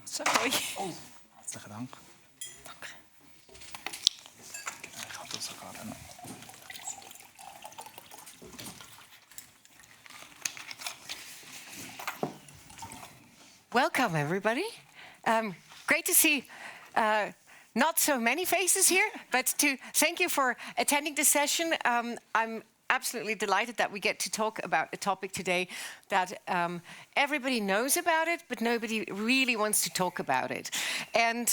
Sorry. Oh, herzlichen Dank. Danke. Ich habe das sogar noch. Welcome, everybody. Great to see not so many faces here, but to thank you for attending this session. I'm absolutely delighted that we get to talk about a topic today that everybody knows about it, but nobody really wants to talk about it. And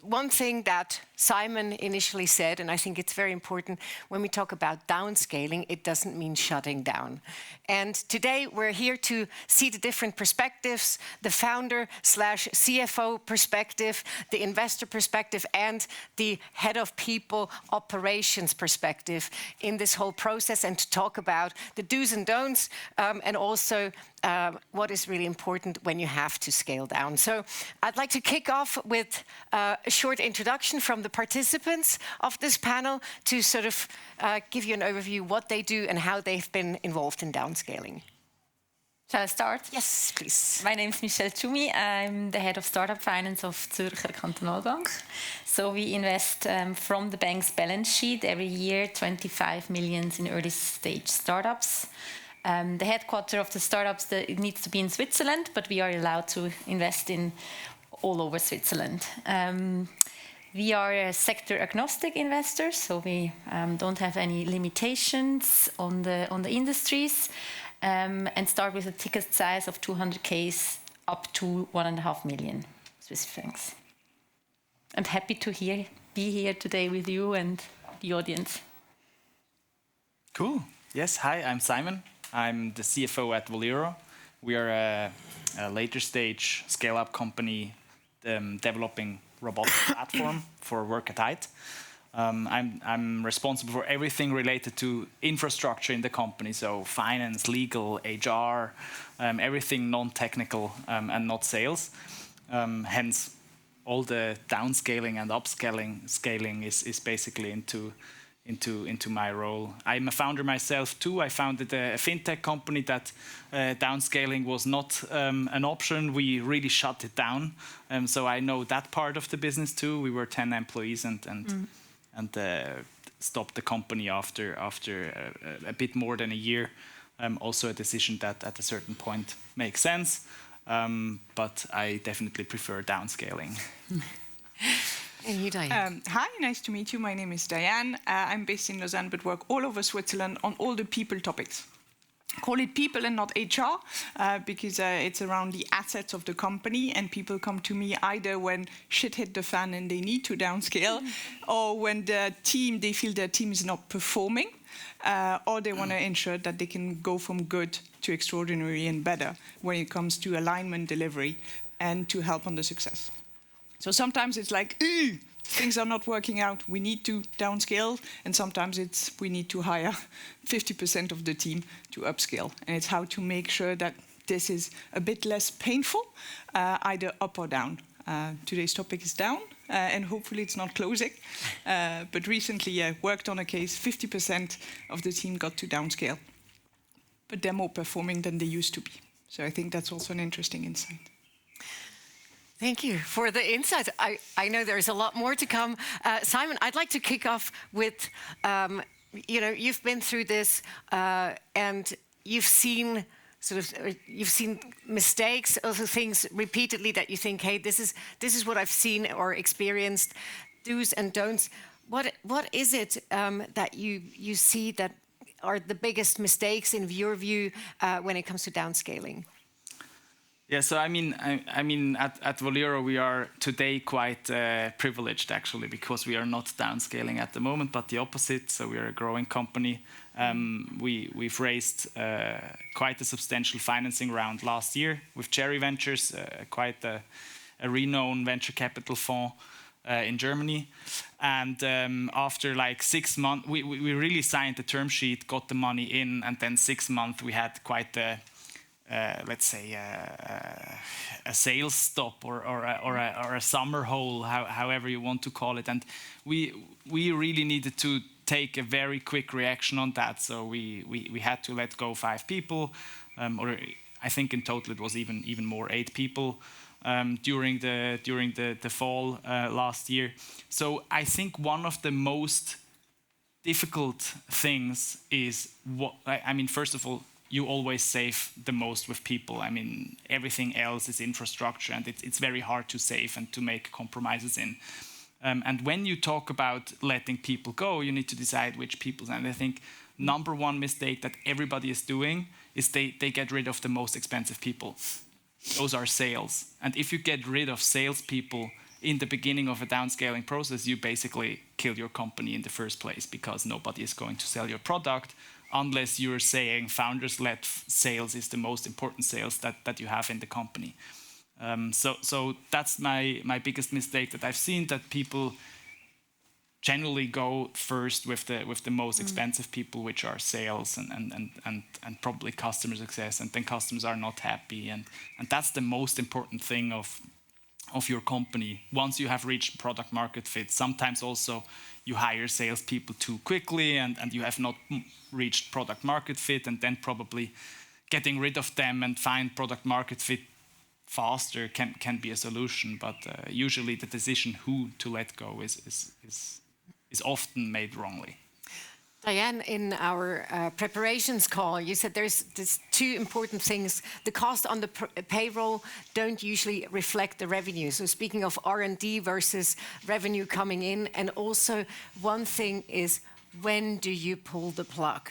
one thing that Simon initially said, and I think it's very important, when we talk about downscaling, it doesn't mean shutting down. And today we're here to see the different perspectives, the founder/CFO perspective, the investor perspective, and the head of people operations perspective in this whole process, and to talk about the do's and don'ts, and also what is really important when you have to scale down. So I'd like to kick off with a short introduction from the participants of this panel to sort of give you an overview what they do and how they've been involved in downscaling. Shall I start? Yes, please. My name is Michelle Tschumi. I'm the head of startup finance of Zürcher Kantonalbank. So we invest from the bank's balance sheet every year 25 million in early stage startups. The headquarters of the startups, it needs to be in Switzerland, but we are allowed to invest in all over Switzerland. We are a sector agnostic investor, so we don't have any limitations on the industries, and start with a ticket size of 200K up to 1.5 million Swiss francs. I'm happy to be here today with you and the audience. Cool. Yes, hi, I'm Simon. I'm the CFO at Volero. We are a later stage scale-up company developing robotic platform for work at height. I'm responsible for everything related to infrastructure in the company, so finance, legal, HR, everything non-technical and not sales. Hence, all the downscaling and upscaling is basically into my role. I'm a founder myself too. I founded a fintech company that downscaling was not an option. We really shut it down. So I know that part of the business too. We were 10 employees and stopped the company after a bit more than a year. Also a decision that at a certain point makes sense. But I definitely prefer downscaling. And you, Diane. Hi, nice to meet you. My name is Diane. I'm based in Lausanne, but work all over Switzerland on all the people topics. Call it people and not HR, because it's around the assets of the company, and people come to me either when shit hit the fan and they need to downscale, or when they feel their team is not performing, or they want to ensure that they can go from good to extraordinary and better when it comes to alignment, delivery, and to help on the success. So sometimes it's like, things are not working out, we need to downscale, and sometimes it's we need to hire 50% of the team to upscale. And it's how to make sure that this is a bit less painful, either up or down. Today's topic is down, and hopefully it's not closing. But recently I worked on a case, 50% of the team got to downscale, but they're more performing than they used to be. So I think that's also an interesting insight. Thank you for the insights. I know there's a lot more to come. Simon, I'd like to kick off with, you've been through this and you've seen mistakes, also things repeatedly that you think, hey, this is what I've seen or experienced, do's and don'ts. What is it that you see that are the biggest mistakes in your view when it comes to downscaling? Yeah, so I mean, at Volero we are today quite privileged actually, because we are not downscaling at the moment, but the opposite. So we are a growing company. We've raised quite a substantial financing round last year with Cherry Ventures, quite a renowned venture capital fund in Germany. And after like 6 months, we really signed the term sheet, got the money in, and then 6 months we had quite a let's say a sales stop or a summer hole, however you want to call it, and we really needed to take a very quick reaction on that. So we had to let go 5 people, or I think in total it was even more, 8 people during the fall last year. So I think one of the most difficult things is first of all, you always save the most with people. I mean, everything else is infrastructure, and it's very hard to save and to make compromises in. And when you talk about letting people go, you need to decide which people. And I think number one mistake that everybody is doing is they get rid of the most expensive people. Those are sales. And if you get rid of salespeople in the beginning of a downscaling process, you basically kill your company in the first place, because nobody is going to sell your product unless you're saying founders-led sales is the most important sales that you have in the company. So that's my biggest mistake that I've seen, that people generally go first with the most expensive people, which are sales and probably customer success, and then customers are not happy, and that's the most important thing of your company. Once you have reached product market fit, sometimes also you hire salespeople too quickly, and you have not reached product market fit, and then probably getting rid of them and find product market fit faster can be a solution. But usually the decision who to let go is often made wrongly. Diane, in our preparations call, you said there's 2 important things. The cost on the payroll don't usually reflect the revenue. So speaking of R&D versus revenue coming in, and also one thing is, when do you pull the plug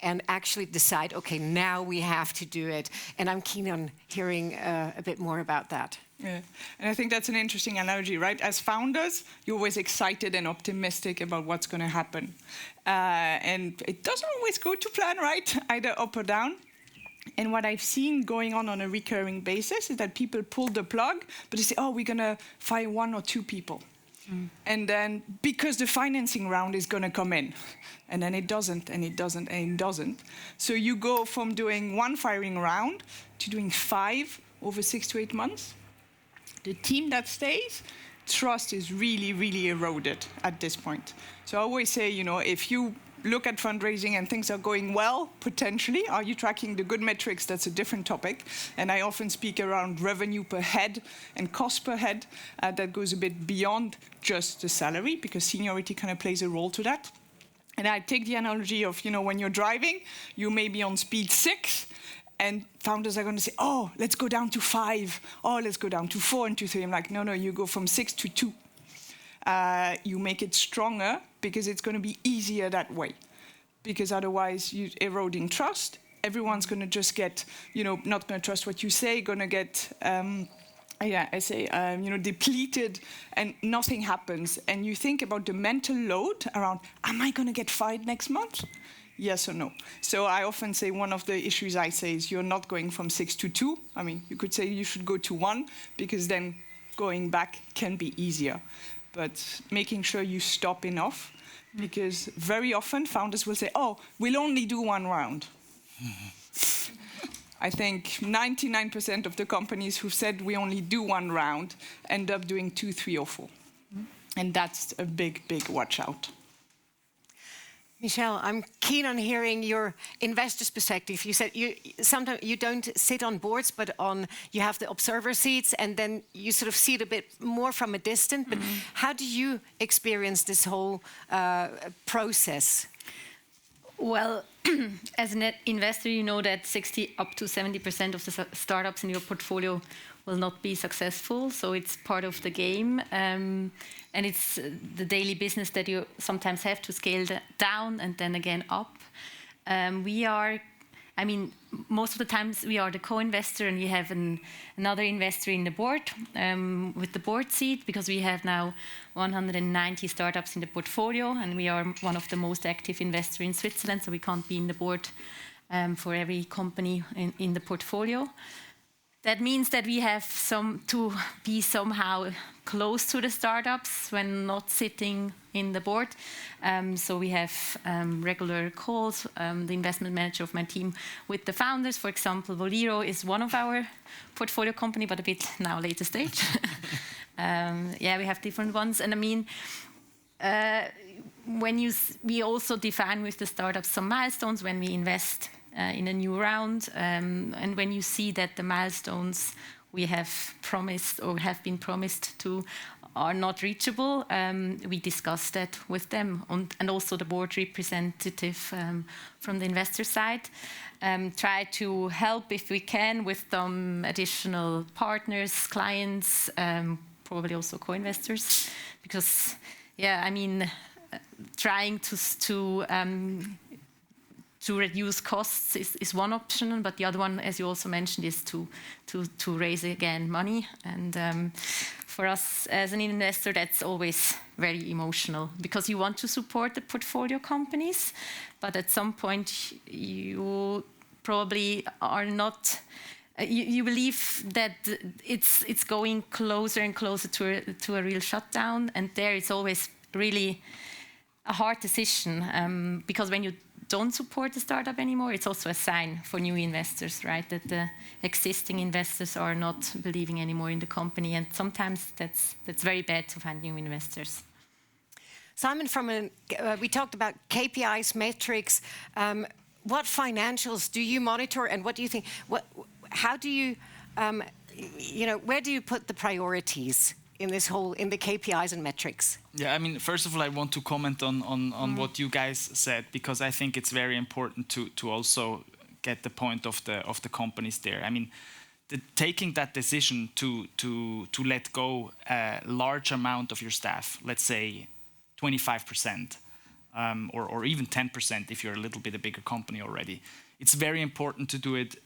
and actually decide, okay, now we have to do it? And I'm keen on hearing a bit more about that. Yeah, and I think that's an interesting analogy, right? As founders, you're always excited and optimistic about what's going to happen. And it doesn't always go to plan, right? Either up or down. And what I've seen going on a recurring basis is that people pull the plug, but they say, oh, we're going to fire 1 or 2 people. And then because the financing round is going to come in, and then it doesn't, and it doesn't, and it doesn't. So you go from doing 1 firing round to doing 5 over 6 to 8 months. The team that stays, trust is really, really eroded at this point. So I always say, if you look at fundraising and things are going well, potentially, are you tracking the good metrics? That's a different topic. And I often speak around revenue per head and cost per head. That goes a bit beyond just the salary, because seniority kind of plays a role to that. And I take the analogy of, when you're driving, you may be on speed 6, and founders are going to say, oh, let's go down to 5. Oh, let's go down to 4 and to 3. I'm like, no, you go from 6 to 2. You make it stronger, because it's going to be easier that way. Because otherwise, you're eroding trust. Everyone's going to just get, not going to trust what you say, going to get, depleted, and nothing happens. And you think about the mental load around, am I going to get fired next month? Yes or no? So I often say one of the issues I say is you're not going from 6 to 2. I mean, you could say you should go to 1, because then going back can be easier. But making sure you stop enough, because very often founders will say, oh, we'll only do 1 round. I think 99% of the companies who've said we only do 1 round end up doing 2, 3, or 4. And that's a big, big watch out. Michelle, I'm keen on hearing your investor's perspective. You said sometimes you don't sit on boards, but you have the observer seats, and then you sort of see it a bit more from a distance. But how do you experience this whole process? Well, as an investor, you know that 60 up to 70% of the startups in your portfolio will not be successful. So it's part of the game. And it's the daily business that you sometimes have to scale down and then again up. Most of the times we are the co-investor, and you have another investor in the board with the board seat, because we have now 190 startups in the portfolio, and we are one of the most active investors in Switzerland, so we can't be in the board for every company in the portfolio. That means that we have to be somehow close to the startups when not sitting in the board. So we have regular calls, the investment manager of my team, with the founders. For example, Voliro is one of our portfolio company, but a bit now later stage. We have different ones. And we also define with the startups some milestones when we invest in a new round. And when you see that the milestones we have promised or have been promised to are not reachable, we discuss that with them and also the board representative from the investor side. Try to help if we can with some additional partners, clients, probably also co-investors, because, yeah, I mean, trying to reduce costs is one option, but the other one, as you also mentioned, is to raise again money. And for us as an investor, that's always very emotional because you want to support the portfolio companies, but at some point you probably are not. You believe that it's going closer and closer to a real shutdown, and there it's always really a hard decision because when you don't support the startup anymore, it's also a sign for new investors, right? That the existing investors are not believing anymore in the company, and sometimes that's very bad to find new investors. Simon, we talked about KPIs, metrics. What financials do you monitor, and what do you think? How do you, where do you put the priorities in the KPIs and metrics? Yeah, I mean, first of all, I want to comment on what you guys said, because I think it's very important to also get the point of the companies there. I mean, taking that decision to let go a large amount of your staff, let's say 25%, or even 10% if you're a little bit a bigger company already. It's very important to do it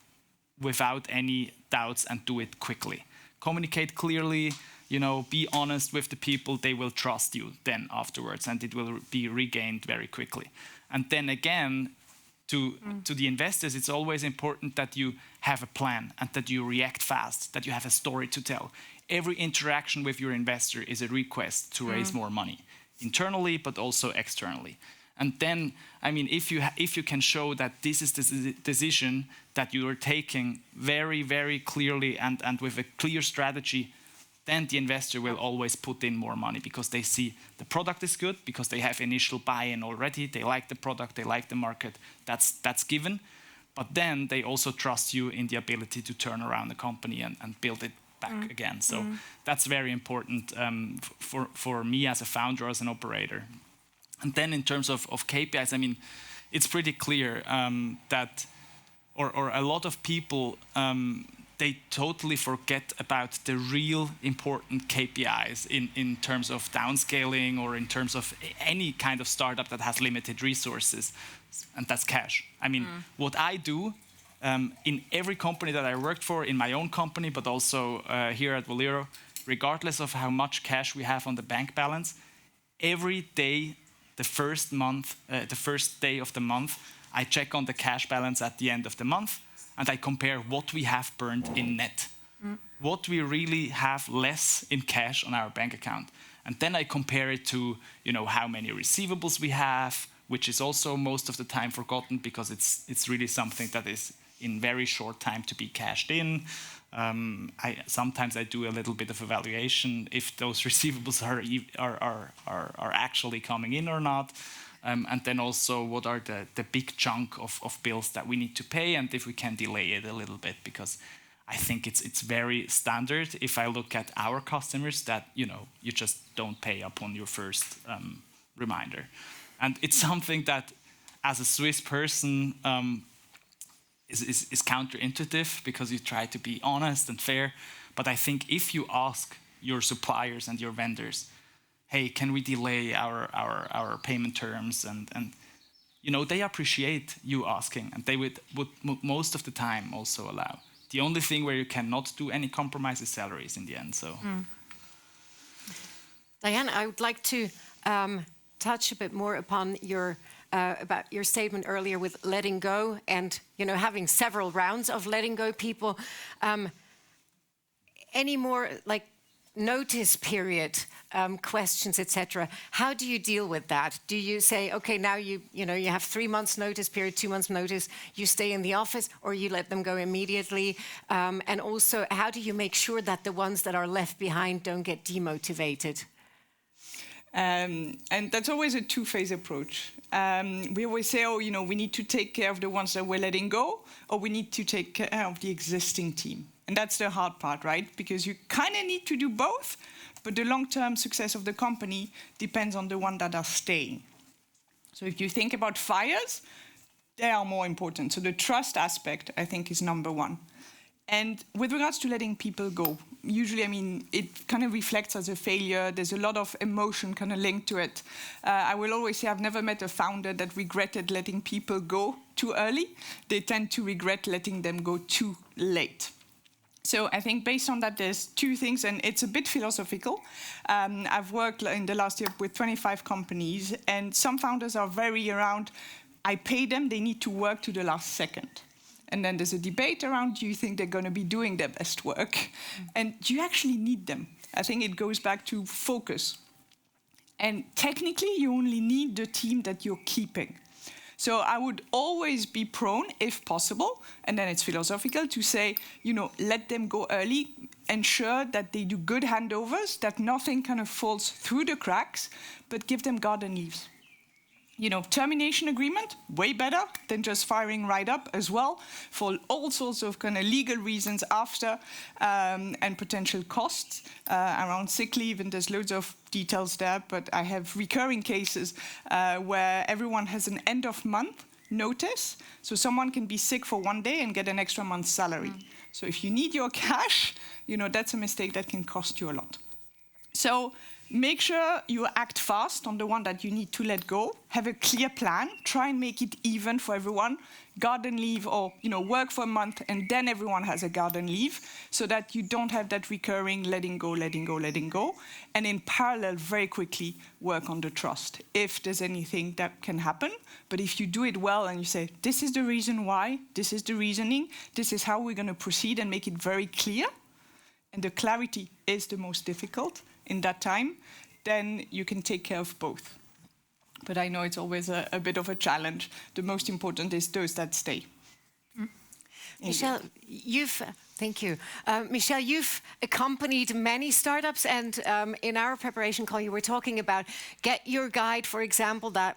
without any doubts and do it quickly. Communicate clearly, be honest with the people, they will trust you then afterwards, and it will be regained very quickly. And then again, to the investors, it's always important that you have a plan and that you react fast, that you have a story to tell. Every interaction with your investor is a request to raise more money, internally, but also externally. And then, I mean, if you can show that this is the decision that you are taking very, very clearly and with a clear strategy, then the investor will always put in more money because they see the product is good, because they have initial buy-in already, they like the product, they like the market, that's given. But then they also trust you in the ability to turn around the company and build it back again. So that's very important for me as a founder, as an operator. And then in terms of KPIs, I mean, it's pretty clear that, or a lot of people, they totally forget about the real important KPIs in terms of downscaling or in terms of any kind of startup that has limited resources, and that's cash. I mean, what I do in every company that I worked for, in my own company, but also here at Volero, regardless of how much cash we have on the bank balance, every day, the first day of the month, I check on the cash balance at the end of the month, and I compare what we have burned in net, what we really have less in cash on our bank account. And then I compare it to, how many receivables we have, which is also most of the time forgotten because it's really something that is in very short time to be cashed in. Sometimes I do a little bit of evaluation if those receivables are actually coming in or not. And then also what are the big chunk of bills that we need to pay, and if we can delay it a little bit, because I think it's very standard if I look at our customers that you just don't pay upon your first reminder. And it's something that as a Swiss person is counterintuitive because you try to be honest and fair. But I think if you ask your suppliers and your vendors, hey, can we delay our payment terms? And they appreciate you asking, and they would most of the time also allow. The only thing where you cannot do any compromise is salaries in the end. So, Diane, I would like to touch a bit more upon about your statement earlier with letting go and having several rounds of letting go people. Any more like notice period questions, etc. How do you deal with that? Do you say, okay, now you have 3 months notice period, 2 months notice, you stay in the office, or you let them go immediately? And also, how do you make sure that the ones that are left behind don't get demotivated? And that's always a two-phase approach. We always say, oh, we need to take care of the ones that we're letting go, or we need to take care of the existing team. And that's the hard part, right? Because you kind of need to do both, but the long-term success of the company depends on the ones that are staying. So if you think about fires, they are more important. So the trust aspect, I think, is number one. And with regards to letting people go, usually, it kind of reflects as a failure. There's a lot of emotion kind of linked to it. I will always say I've never met a founder that regretted letting people go too early. They tend to regret letting them go too late. So I think based on that, there's two things, and it's a bit philosophical. I've worked in the last year with 25 companies, and some founders are very around, I pay them, they need to work to the last second. And then there's a debate around, do you think they're going to be doing their best work? And do you actually need them? I think it goes back to focus. And technically, you only need the team that you're keeping. So I would always be prone, if possible, and then it's philosophical, to say, let them go early, ensure that they do good handovers, that nothing kind of falls through the cracks, but give them garden leaves. Termination agreement, way better than just firing right up as well, for all sorts of kind of legal reasons after, and potential costs around sick leave, and there's loads of details there, but I have recurring cases where everyone has an end of month notice, so someone can be sick for 1 day and get an extra month's salary. So if you need your cash, that's a mistake that can cost you a lot. So make sure you act fast on the one that you need to let go. Have a clear plan. Try and make it even for everyone. Garden leave, or work for a month, and then everyone has a garden leave, so that you don't have that recurring letting go. And in parallel, very quickly work on the trust, if there's anything that can happen. But if you do it well and you say, this is the reason why, this is the reasoning, this is how we're going to proceed, and make it very clear, and the clarity is the most difficult in that time, then you can take care of both. But I know it's always a bit of a challenge. The most important is those that stay. Michelle, thank you. Michelle, you've accompanied many startups, and in our preparation call, you were talking about Get Your Guide, for example, that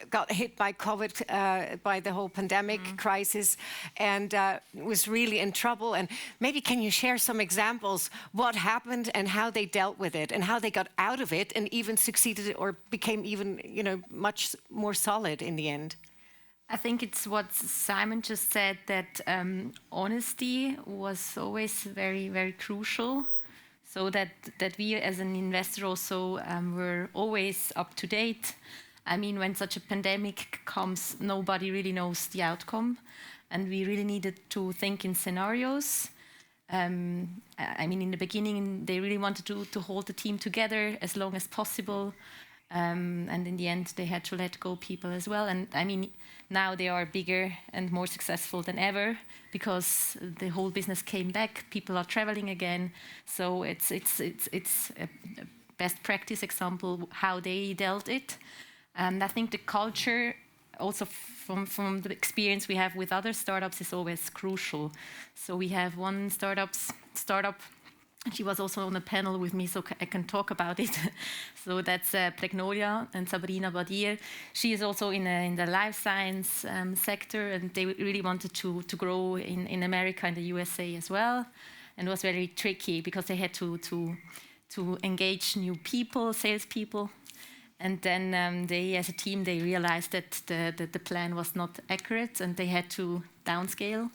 got hit by COVID, by the whole pandemic crisis, and was really in trouble. And maybe can you share some examples what happened and how they dealt with it, and how they got out of it, and even succeeded or became even much more solid in the end? I think it's what Simon just said, that honesty was always very, very crucial. So that we as an investor also were always up to date. When such a pandemic comes, nobody really knows the outcome. And we really needed to think in scenarios. In the beginning, they really wanted to hold the team together as long as possible. And in the end, they had to let go people as well. And now they are bigger and more successful than ever, because the whole business came back. People are traveling again. So it's a best practice example how they dealt it. And I think the culture, also from the experience we have with other startups, is always crucial. So we have one startup. She was also on a panel with me, so I can talk about it. So that's Pregnolia and Sabrina Badir. She is also in the life science sector, and they really wanted to grow in America and the USA as well. And it was very tricky because they had to engage new people, salespeople. And then they, as a team, they realized that the plan was not accurate, and they had to downscale.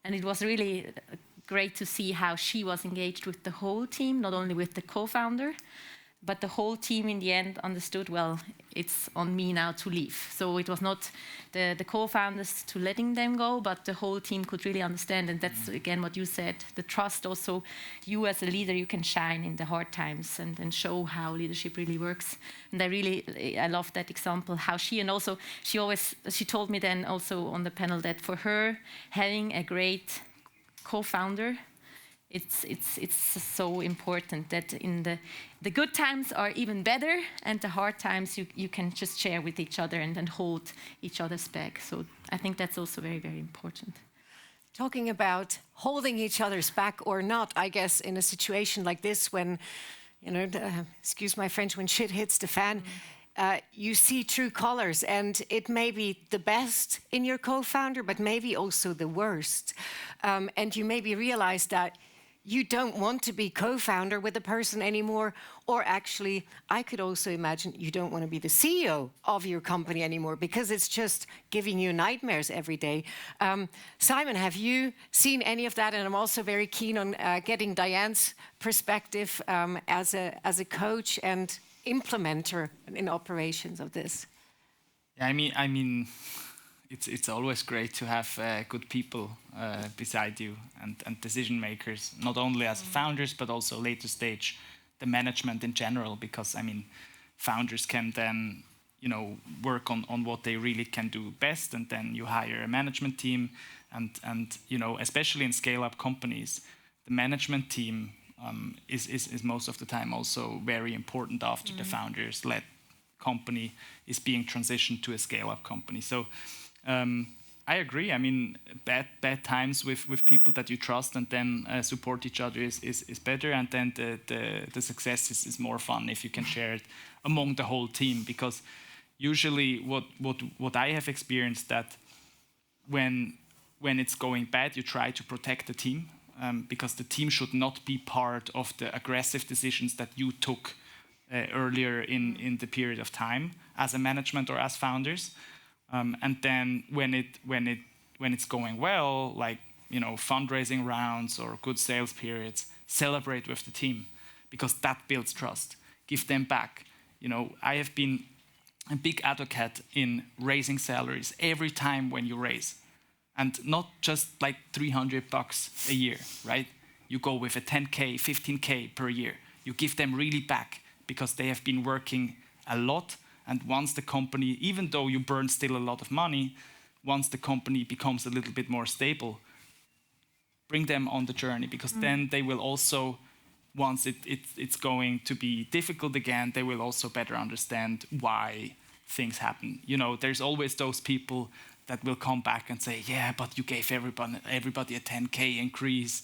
And it was really great to see how she was engaged with the whole team, not only with the co-founder, but the whole team in the end understood, well, it's on me now to leave. So it was not the co-founders to letting them go, but the whole team could really understand. And that's, again, what you said, the trust also. You as a leader, you can shine in the hard times and show how leadership really works. And I love that example, how she told me then also on the panel that for her, having a great co-founder, it's so important that in the good times are even better, and the hard times you can just share with each other and hold each other's back. So I think that's also very, very important. Talking about holding each other's back or not, I guess in a situation like this when you know, excuse my French, when shit hits the fan, you see true colors, and it may be the best in your co-founder, but maybe also the worst. And you maybe realize that you don't want to be co-founder with a person anymore, or actually, I could also imagine you don't want to be the CEO of your company anymore because it's just giving you nightmares every day. Simon, have you seen any of that? And I'm also very keen on getting Diane's perspective as a coach and implementer in operations of this. Yeah, I mean, it's always great to have good people beside you and decision makers, not only as founders but also later stage, the management in general. Because I mean, founders can then work on what they really can do best, and then you hire a management team, and especially in scale up companies, the management team is most of the time also very important after the founders led company is being transitioned to a scale up company. So I agree. I mean, bad times with people that you trust and then support each other is better, and then the success is more fun if you can share it among the whole team. Because usually what I have experienced, that when it's going bad, you try to protect the team, because the team should not be part of the aggressive decisions that you took earlier in the period of time as a management or as founders. And then when it's going well, like fundraising rounds or good sales periods, celebrate with the team, because that builds trust. Give them back. I have been a big advocate in raising salaries every time when you raise, and not just like $300 a year, right? You go with a 10K, 15K per year. You give them really back because they have been working a lot. And once the company, even though you burn still a lot of money, once the company becomes a little bit more stable, bring them on the journey, because then they will also, once it's going to be difficult again, they will also better understand why things happen. There's always those people that will come back and say, yeah, but you gave everybody a 10K increase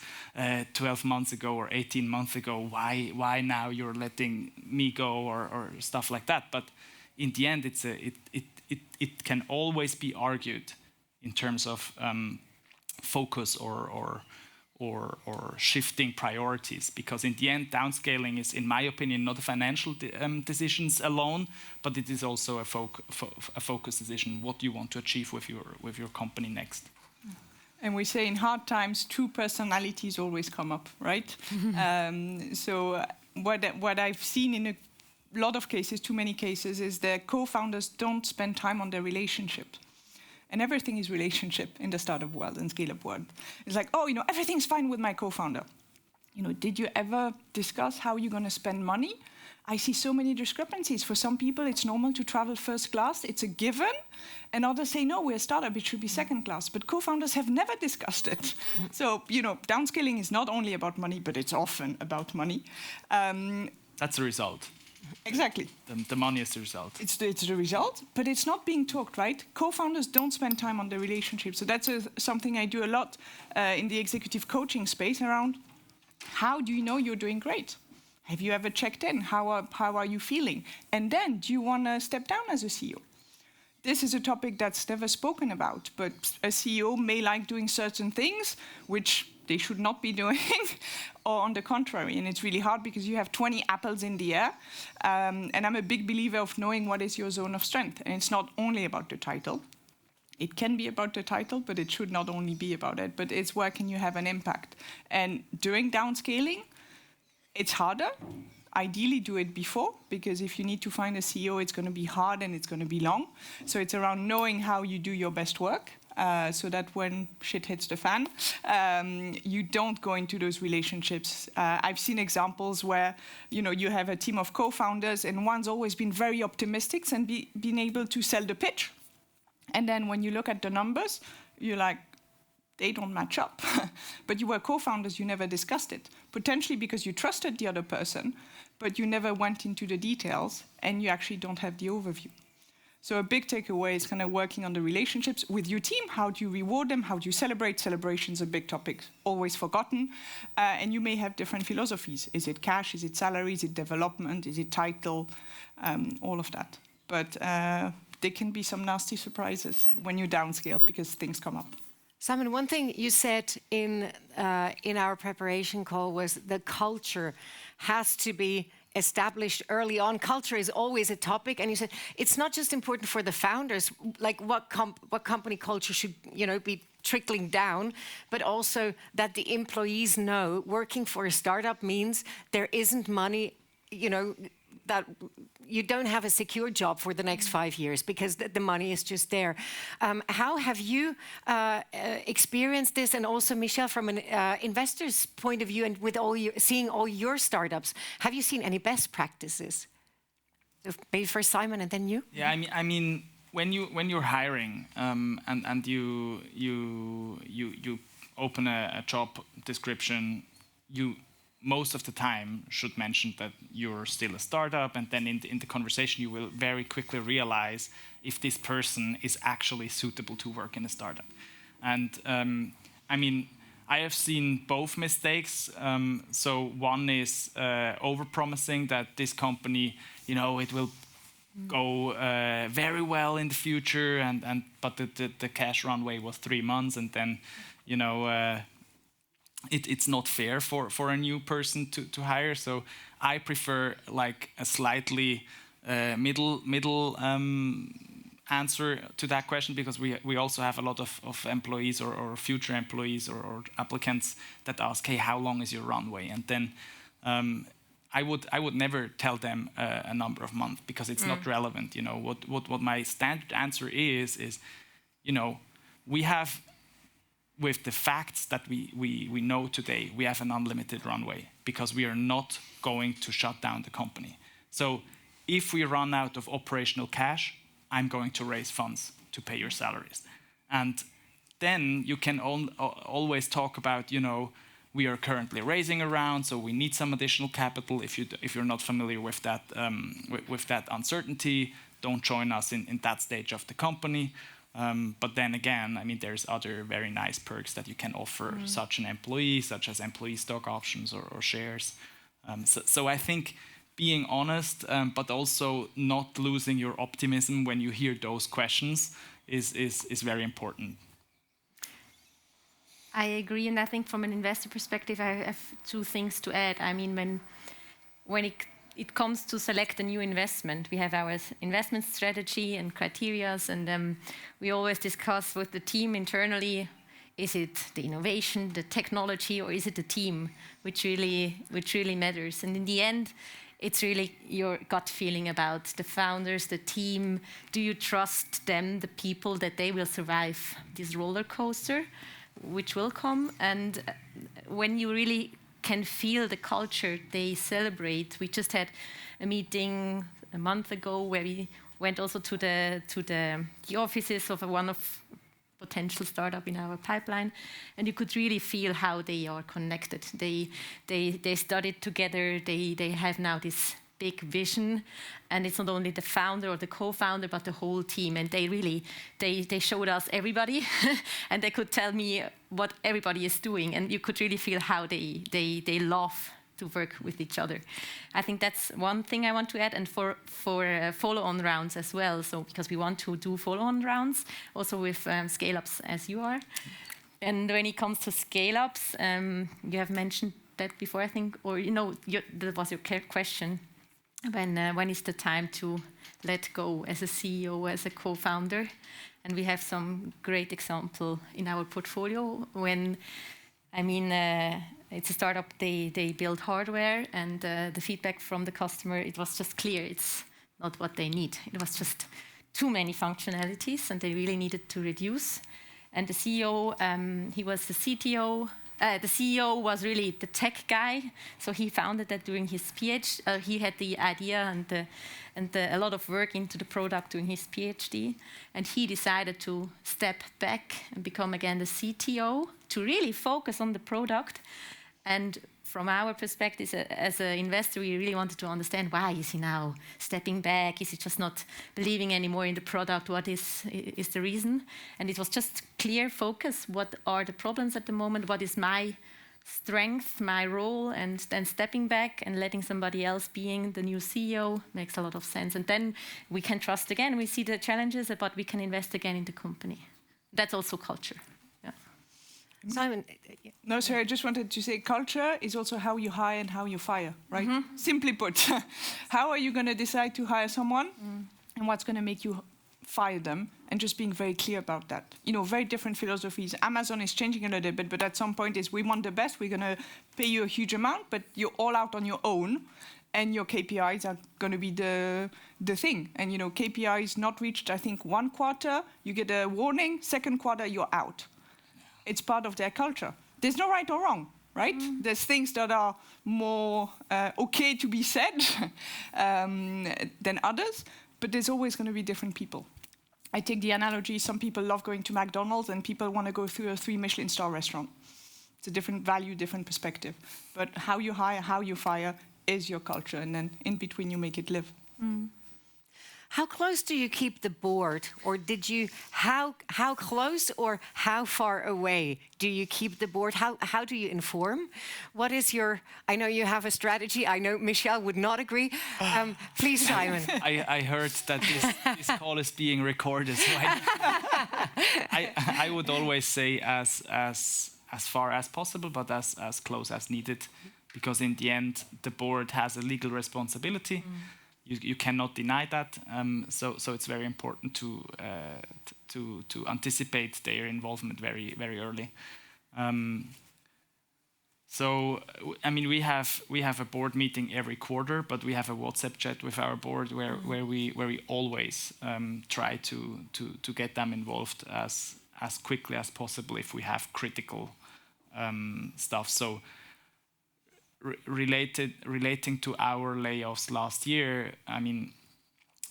12 months ago or 18 months ago. Why now you're letting me go, or stuff like that? But in the end, it can always be argued in terms of focus or shifting priorities, because in the end, downscaling is, in my opinion, not a financial decisions alone, but it is also a focus decision. What do you want to achieve with your company next? And we say in hard times, two personalities always come up, right? So what I've seen in a lot of cases, too many cases, is that co-founders don't spend time on their relationship. And everything is relationship in the startup world and scale-up world. It's like, everything's fine with my co-founder. Did you ever discuss how you're going to spend money? I see so many discrepancies. For some people, it's normal to travel first class. It's a given. And others say, no, we're a startup. It should be second class. But co-founders have never discussed it. So, downscaling is not only about money, but it's often about money. That's the result. Exactly. The money is the result. It's the result, but it's not being talked, right? Co-founders don't spend time on the relationship. So that's something I do a lot in the executive coaching space around how do you know you're doing great? Have you ever checked in? How are you feeling? And then, do you want to step down as a CEO? This is a topic that's never spoken about, but a CEO may like doing certain things, which they should not be doing, or on the contrary. And it's really hard because you have 20 apples in the air. And I'm a big believer of knowing what is your zone of strength. And it's not only about the title. It can be about the title, but it should not only be about it. But it's where can you have an impact. And during downscaling, it's harder. Ideally, do it before, because if you need to find a CEO, it's going to be hard and it's going to be long. So it's around knowing how you do your best work. So that when shit hits the fan, you don't go into those relationships. I've seen examples where you have a team of co-founders and one's always been very optimistic and been able to sell the pitch. And then when you look at the numbers, you're like, they don't match up. But you were co-founders, you never discussed it. Potentially because you trusted the other person, but you never went into the details and you actually don't have the overview. So a big takeaway is kind of working on the relationships with your team. How do you reward them? How do you celebrate? Celebration's a big topic, always forgotten. And you may have different philosophies. Is it cash? Is it salary? Is it development? Is it title? All of that. But there can be some nasty surprises when you downscale because things come up. Simon, one thing you said in our preparation call was the culture has to be established early on. Culture is always a topic, and you said it's not just important for the founders, like what company culture should be trickling down, but also that the employees know working for a startup means there isn't money, that you don't have a secure job for the next 5 years because the money is just there. How have you experienced this? And also, Michelle, from an investor's point of view, and with seeing all your startups, have you seen any best practices? Maybe first Simon and then you. Yeah, I mean, when you're hiring and you open a job description, you most of the time should mention that you're still a startup, and then in the conversation you will very quickly realize if this person is actually suitable to work in a startup. And I mean, I have seen both mistakes. So one is over-promising that this company, it will go very well in the future, but the cash runway was 3 months, and then it's not fair for a new person to hire. So I prefer like a slightly middle answer to that question, because we also have a lot of employees or future employees or applicants that ask, hey, how long is your runway? And then I would never tell them a number of months, because it's not relevant. What my standard answer is we have, with the facts that we know today, we have an unlimited runway because we are not going to shut down the company. So if we run out of operational cash, I'm going to raise funds to pay your salaries. And then you can always talk about, we are currently raising a round, so we need some additional capital. If you're not familiar with that, with that uncertainty, don't join us in that stage of the company. But then again, I mean, there's other very nice perks that you can offer such an employee, such as employee stock options or shares. So I think being honest, but also not losing your optimism when you hear those questions is very important. I agree, and I think from an investor perspective, I have 2 things to add. I mean, when it comes to select a new investment, we have our investment strategy and criteria, and we always discuss with the team internally, is it the innovation, the technology, or is it the team, which really matters. And in the end, it's really your gut feeling about the founders, the team. Do you trust them, the people, that they will survive this roller coaster, which will come? And when you really can feel the culture they celebrate. We just had a meeting a month ago where we went also to the offices of one of potential startup in our pipeline, and you could really feel how they are connected. They studied together. They have now this big vision, and it's not only the founder or the co-founder, but the whole team. And they showed us everybody, and they could tell me what everybody is doing, and you could really feel how they love to work with each other. I think that's one thing I want to add, and for follow-on rounds as well. So because we want to do follow-on rounds also with scale-ups as you are. And when it comes to scale-ups, you have mentioned that before, I think, or that was your question. When is the time to let go as a CEO, as a co-founder? And we have some great example in our portfolio when, it's a startup, they build hardware, and the feedback from the customer, it was just clear it's not what they need. It was just too many functionalities, and they really needed to reduce. And the CEO, he was the CTO. The CEO was really the tech guy, so he founded that during his PhD. He had the idea and a lot of work into the product during his PhD, and he decided to step back and become again the CTO to really focus on the product. And from our perspective as an investor, we really wanted to understand why is he now stepping back? Is he just not believing anymore in the product? What is the reason? And it was just clear focus. What are the problems at the moment? What is my strength, my role? And then stepping back and letting somebody else being the new CEO makes a lot of sense. And then we can trust again. We see the challenges, but we can invest again in the company. That's also culture. Simon. No, sorry, I just wanted to say culture is also how you hire and how you fire, right? Simply put, how are you going to decide to hire someone and what's going to make you fire them, and just being very clear about that. You know, very different philosophies. Amazon is changing a little bit, but at some point is we want the best, we're going to pay you a huge amount, but you're all out on your own and your KPIs are going to be the thing. And, you know, KPIs not reached, I think, 1 quarter, you get a warning, 2nd quarter, you're out. It's part of their culture. There's no right or wrong, right? There's things that are more okay to be said than others, but there's always going to be different people. I take the analogy, some people love going to McDonald's and people want to go through a 3 Michelin star restaurant. It's a different value, different perspective. But how you hire, how you fire is your culture, and then in between you make it live. How close do you keep the board, or did you? How close or how far away do you keep the board? How do you inform? What is your? I know you have a strategy. I know Michelle would not agree. Please, Simon. I heard that this call is being recorded, so I would always say as far as possible, but as close as needed, because in the end the board has a legal responsibility. You cannot deny that, so it's very important to anticipate their involvement very very early. So I mean we have a board meeting every quarter, but we have a WhatsApp chat with our board where we always try to get them involved as quickly as possible if we have critical stuff. So. Relating to our layoffs last year, I mean,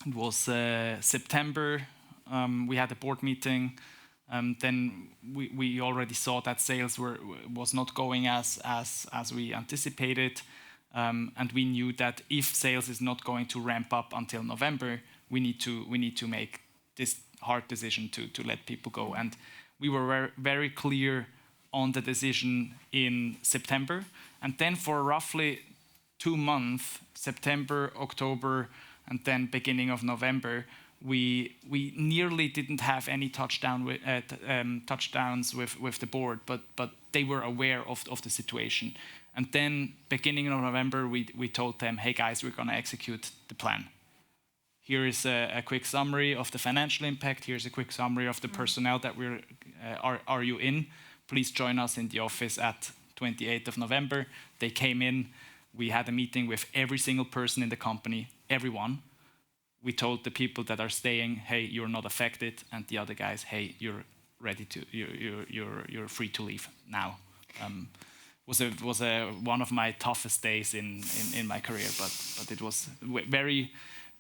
it was September. We had a board meeting. Then we already saw that sales was not going as we anticipated, and we knew that if sales is not going to ramp up until November, we need to make this hard decision to let people go. And we were very clear on the decision in September. And then for roughly 2 months, September, October, and then beginning of November, we nearly didn't have any touchdowns with the board, but they were aware of the situation. And then beginning of November, we told them, hey guys, we're going to execute the plan. Here is a quick summary of the financial impact. Here's a quick summary of the personnel that are you in. Please join us in the office at 28th of November. They came in. We had a meeting with every single person in the company, everyone. We told the people that are staying, hey, you're not affected, and the other guys, hey, you're ready to, you're free to leave now. Was one of my toughest days in my career, but it was very,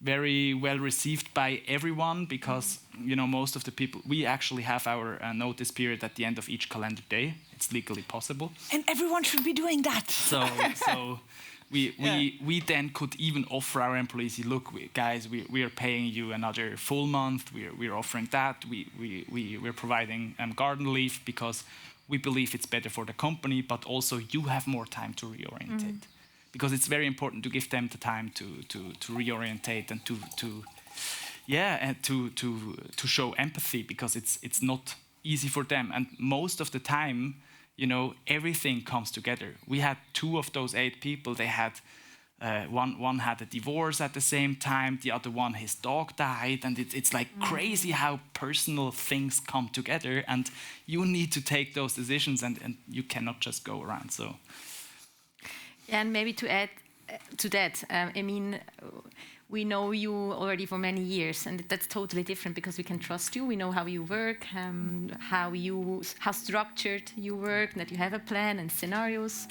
very well received by everyone, because you know most of the people, we actually have our notice period at the end of each calendar day. It's legally possible, and everyone should be doing that. So we then could even offer our employees, look, guys, we are paying you another full month. We're offering that. We're providing garden leave because we believe it's better for the company, but also you have more time to reorientate. Because it's very important to give them the time to reorientate and to show empathy, because it's not easy for them. And most of the time, you know, everything comes together. We had 2 of those 8 people. They had one had a divorce at the same time. The other one, his dog died, and it's like crazy how personal things come together. And you need to take those decisions, and you cannot just go around. So. And maybe to add to that, I mean, we know you already for many years, and that's totally different because we can trust you. We know how you work, how structured you work, that you have a plan and scenarios.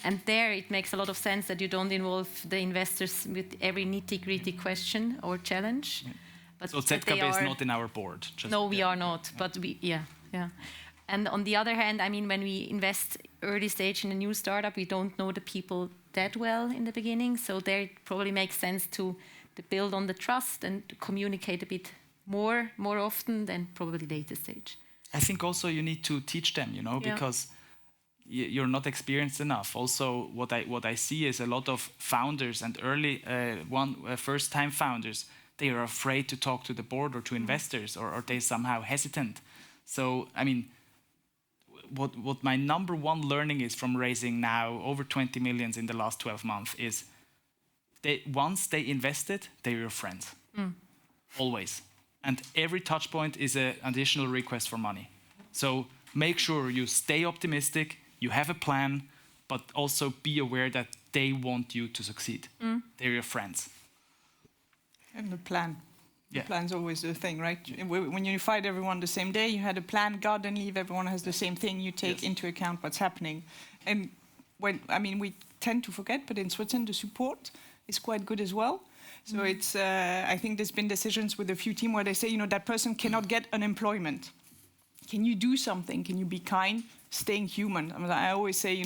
And there it makes a lot of sense that you don't involve the investors with every nitty-gritty question or challenge. Yeah. But so ZKB is not in our board. No, we are not. But we, yeah. And on the other hand, I mean, when we invest early stage in a new startup, we don't know the people that well in the beginning. So there it probably makes sense to build on the trust and communicate a bit more often than probably later stage. I think also you need to teach them, because you're not experienced enough. Also, what I see is a lot of founders and early first-time founders, they are afraid to talk to the board or to investors, or they're somehow hesitant. So, I mean, what my number one learning is from raising now over 20 million in the last 12 months is once they invested, they were friends. Always. And every touch point is an additional request for money. So make sure you stay optimistic, you have a plan, but also be aware that they want you to succeed. They're your friends. And the plan. The plan's always the thing, right? When you fired everyone the same day, you had a plan, garden leave, everyone has the same thing, you take into account what's happening. And we tend to forget, but in Switzerland, the support is quite good as well. So it's, I think there's been decisions with a few teams where they say, that person cannot get unemployment. Can you do something? Can you be kind? Staying human. I always say,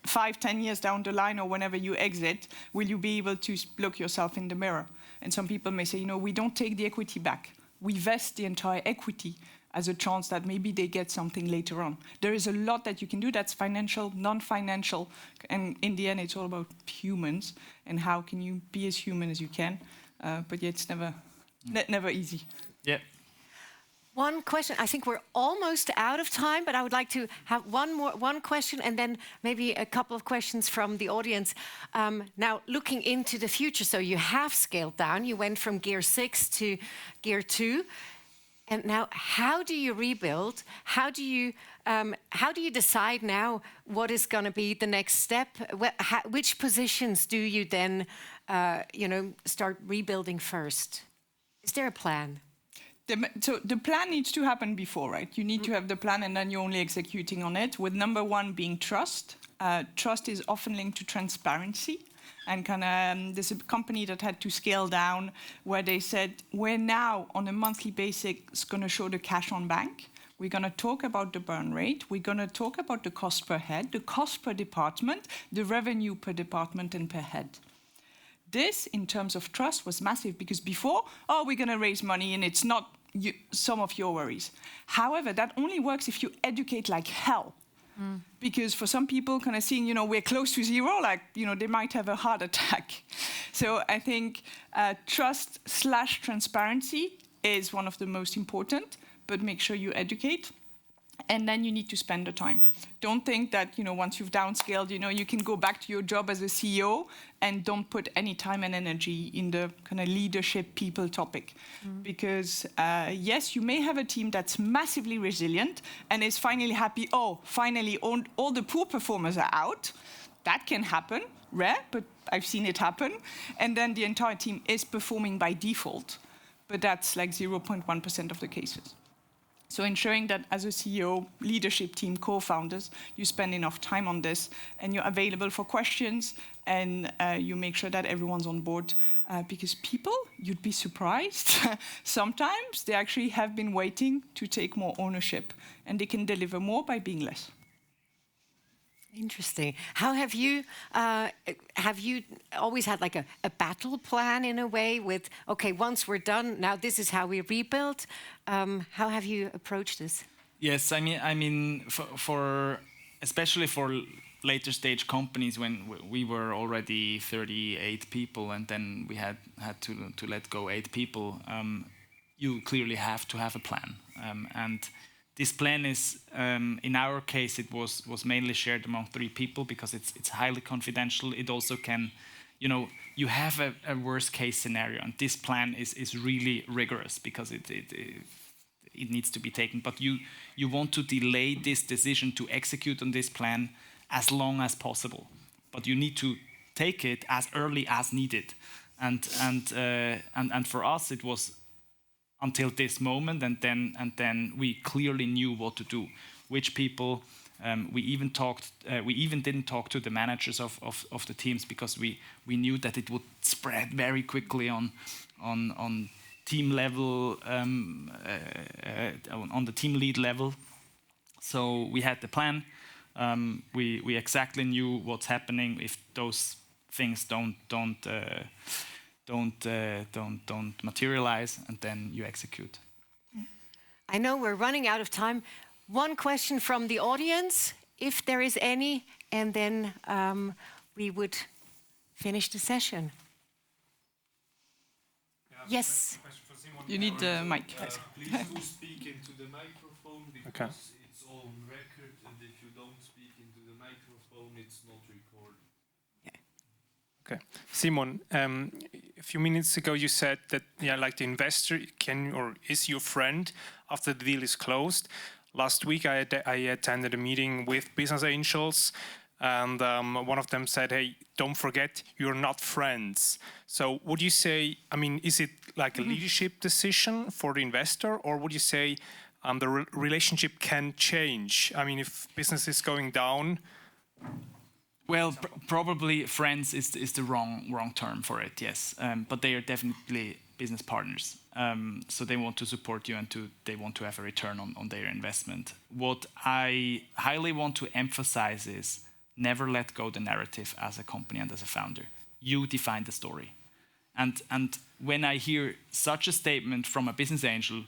5-10 years down the line or whenever you exit, will you be able to look yourself in the mirror? And some people may say, we don't take the equity back. We vest the entire equity as a chance that maybe they get something later on. There is a lot that you can do that's financial, non-financial, and in the end, it's all about humans and how can you be as human as you can. But yeah, it's never easy. Yeah. One question. I think we're almost out of time, but I would like to have one question and then maybe a couple of questions from the audience. Now, looking into the future, so you have scaled down. You went from gear 6 to gear 2. And now, how do you rebuild? How do you decide now what is going to be the next step? Which positions do you then, start rebuilding first? Is there a plan? So the plan needs to happen before, right? You need to have the plan and then you're only executing on it, with number one being trust. Trust is often linked to transparency. And there's a company that had to scale down where they said, we're now on a monthly basis going to show the cash on bank. We're going to talk about the burn rate. We're going to talk about the cost per head, the cost per department, the revenue per department and per head. This, in terms of trust, was massive because before, we're going to raise money and it's not some of your worries. However, that only works if you educate like hell. Because for some people, seeing, we're close to zero, they might have a heart attack. So I think trust/transparency is one of the most important, but make sure you educate. And then you need to spend the time. Don't think that, once you've downscaled, you can go back to your job as a CEO and don't put any time and energy in the leadership people topic. Because, yes, you may have a team that's massively resilient and is finally happy, finally all the poor performers are out. That can happen, rare, but I've seen it happen. And then the entire team is performing by default. But that's 0.1% of the cases. So ensuring that as a CEO, leadership team, co-founders, you spend enough time on this and you're available for questions and you make sure that everyone's on board. Because people, you'd be surprised, sometimes they actually have been waiting to take more ownership and they can deliver more by being less. Interesting. How have you always had a battle plan in a way with, okay, once we're done, now this is how we rebuild? How have you approached this? Yes, I mean, for especially for later stage companies when we were already 38 people and then we had to let go 8 people, you clearly have to have a plan. And this plan is, in our case, it was mainly shared among 3 people because it's highly confidential. It also can, you have a worst case scenario, and this plan is really rigorous because it needs to be taken. But you want to delay this decision to execute on this plan as long as possible. But you need to take it as early as needed, and for us it was until this moment, and then we clearly knew what to do. Which people, we even didn't talk to the managers of the teams because we knew that it would spread very quickly on team level, on the team lead level. So we had the plan. We exactly knew what's happening if those things don't materialize, and then you execute. I know we're running out of time. One question from the audience, if there is any, and then we would finish the session. Yes. You need the mic. Please do speak into the microphone because it's all on record, and if you don't speak into the microphone, it's not recorded. Okay, Simon. A few minutes ago, you said that like the investor is your friend after the deal is closed. Last week, I attended a meeting with business angels. And one of them said, hey, don't forget, you're not friends. So would you say, I mean, is it like a leadership decision for the investor, or would you say the relationship can change? I mean, if business is going down? Well, probably friends is the wrong term for it, yes. But they are definitely business partners. So they want to support you, and they want to have a return on their investment. What I highly want to emphasize is, never let go the narrative as a company and as a founder. You define the story. And when I hear such a statement from a business angel,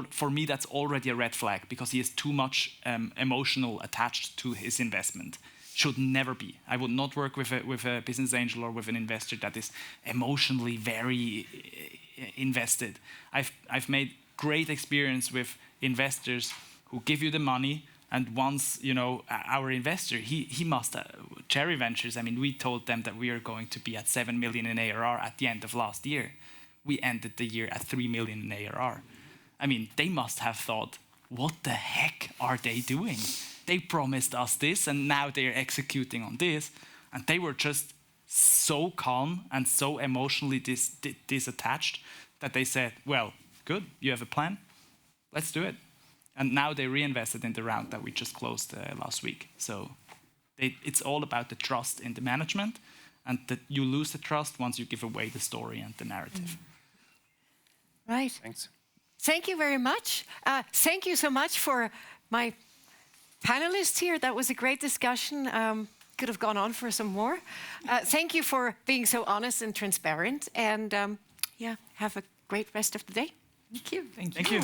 for me that's already a red flag, because he is too much emotional attached to his investment. Should never be. I would not work with a business angel or with an investor that is emotionally very invested. I've made great experience with investors who give you the money. And once, our investor, he must, Cherry Ventures, I mean, we told them that we are going to be at 7 million in ARR at the end of last year. We ended the year at 3 million in ARR. I mean, they must have thought, what the heck are they doing? They promised us this, and now they're executing on this. And they were just so calm and so emotionally disattached that they said, well, good, you have a plan, let's do it. And now they reinvested in the round that we just closed last week. So it's all about the trust in the management, and that you lose the trust once you give away the story and the narrative. Right. Thanks. Thank you very much. Thank you so much for my panelists here. That was a great discussion. Could have gone on for some more. Thank you for being so honest and transparent. And have a great rest of the day. Thank you. Thank you.